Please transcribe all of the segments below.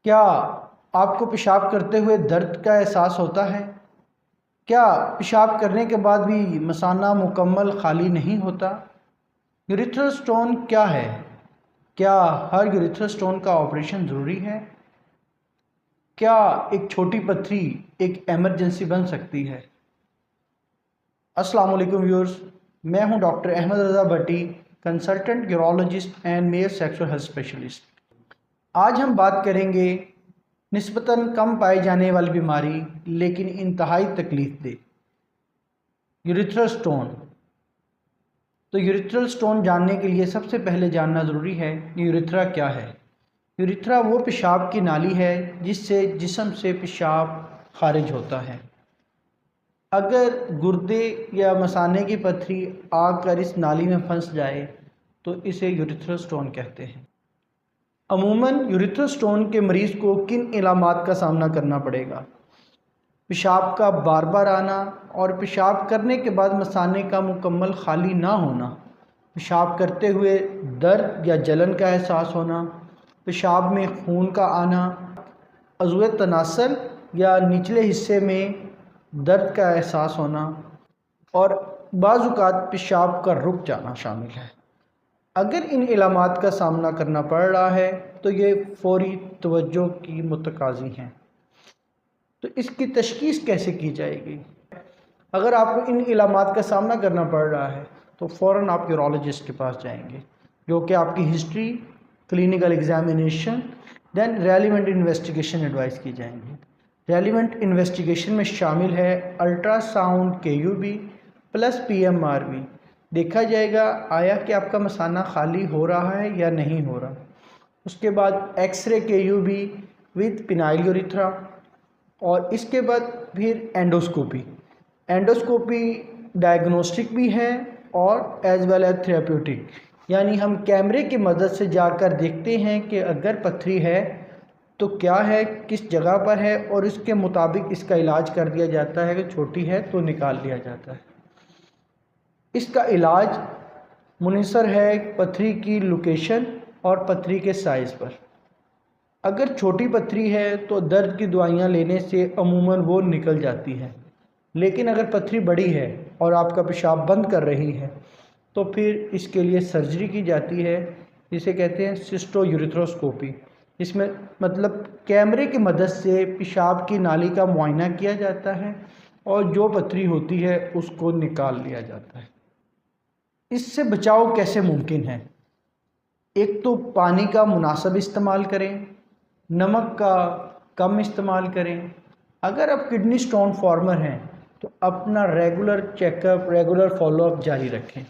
کیا آپ کو پیشاب کرتے ہوئے درد کا احساس ہوتا ہے؟ کیا پیشاب کرنے کے بعد بھی مثانہ مکمل خالی نہیں ہوتا؟ یوریتھرل سٹون کیا ہے؟ کیا ہر یوریتھرل سٹون کا آپریشن ضروری ہے؟ کیا ایک چھوٹی پتھری ایک ایمرجنسی بن سکتی ہے؟ السلام علیکم ویورز، میں ہوں doctor Ahmed Raza Bhatti, consultant urologist and male sexual health specialist. آج ہم بات کریں گے نسبتاً کم پائی جانے والی بیماری لیکن انتہائی تکلیف دہ، یوریتھرل سٹون۔ تو یوریتھرل سٹون جاننے کے لیے سب سے پہلے جاننا ضروری ہے کہ یوریتھرا کیا ہے۔ یوریتھرا وہ پیشاب کی نالی ہے جس سے جسم سے پیشاب خارج ہوتا ہے۔ اگر گردے یا مثانے کی پتھری آ کر اس نالی میں پھنس جائے تو اسے یوریتھرل سٹون کہتے ہیں۔ عموماً یوریتھرل سٹون کے مریض کو کن علامات کا سامنا کرنا پڑے گا؟ پیشاب کا بار بار آنا اور پیشاب کرنے کے بعد مثانے کا مکمل خالی نہ ہونا، پیشاب کرتے ہوئے درد یا جلن کا احساس ہونا، پیشاب میں خون کا آنا، عضو تناسل یا نچلے حصے میں درد کا احساس ہونا اور بعض اوقات پیشاب کا رک جانا شامل ہے۔ اگر ان علامات کا سامنا کرنا پڑ رہا ہے تو یہ فوری توجہ کی متقاضی ہیں۔ تو اس کی تشخیص کیسے کی جائے گی؟ اگر آپ کو ان علامات کا سامنا کرنا پڑ رہا ہے تو فوراً آپ یورولوجسٹ کے پاس جائیں گے، جو کہ آپ کی ہسٹری، کلینکل ایگزامینیشن، دین ریلیونٹ انویسٹیگیشن ایڈوائز کی جائیں گی۔ ریلیونٹ انویسٹیگیشن میں شامل ہے ultra sound KUB plus PMRV۔ دیکھا جائے گا آیا کہ آپ کا مثانہ خالی ہو رہا ہے یا نہیں ہو رہا۔ اس کے بعد ایکس رے KUB وتھ پینائل یوریتھرا، اور اس کے بعد پھر اینڈوسکوپی۔ اینڈوسکوپی ڈائگنوسٹک بھی ہے اور ایز ویل ایز تھراپیوٹک، یعنی ہم کیمرے کی مدد سے جا کر دیکھتے ہیں کہ اگر پتھری ہے تو کیا ہے، کس جگہ پر ہے، اور اس کے مطابق اس کا علاج کر دیا جاتا ہے کہ چھوٹی ہے تو نکال دیا جاتا ہے۔ اس کا علاج منحصر ہے پتھری کی لوکیشن اور پتھری کے سائز پر۔ اگر چھوٹی پتھری ہے تو درد کی دوائیاں لینے سے عموماً وہ نکل جاتی ہے، لیکن اگر پتھری بڑی ہے اور آپ کا پیشاب بند کر رہی ہے تو پھر اس کے لیے سرجری کی جاتی ہے، جسے کہتے ہیں سسٹو یوریتھروسکوپی۔ اس میں مطلب کیمرے کی مدد سے پیشاب کی نالی کا معائنہ کیا جاتا ہے اور جو پتھری ہوتی ہے اس کو نکال لیا جاتا ہے۔ اس سے بچاؤ کیسے ممکن ہے؟ ایک تو پانی کا مناسب استعمال کریں، نمک کا کم استعمال کریں۔ اگر آپ کڈنی سٹون فارمر ہیں تو اپنا regular check up, regular follow up جاری رکھیں،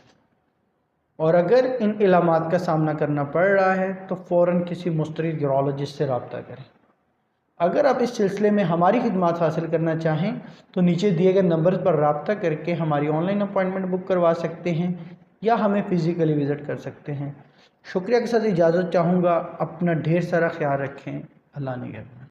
اور اگر ان علامات کا سامنا کرنا پڑ رہا ہے تو فوراً کسی مسترد یورولوجسٹ سے رابطہ کریں۔ اگر آپ اس سلسلے میں ہماری خدمات حاصل کرنا چاہیں تو نیچے دیے گئے نمبر پر رابطہ کر کے ہماری آن لائن اپوائنٹمنٹ بک کروا سکتے ہیں یا ہمیں فزیکلی وزٹ کر سکتے ہیں۔ شکریہ کے ساتھ اجازت چاہوں گا۔ اپنا ڈھیر سارا خیال رکھیں۔ اللہ نگہبان۔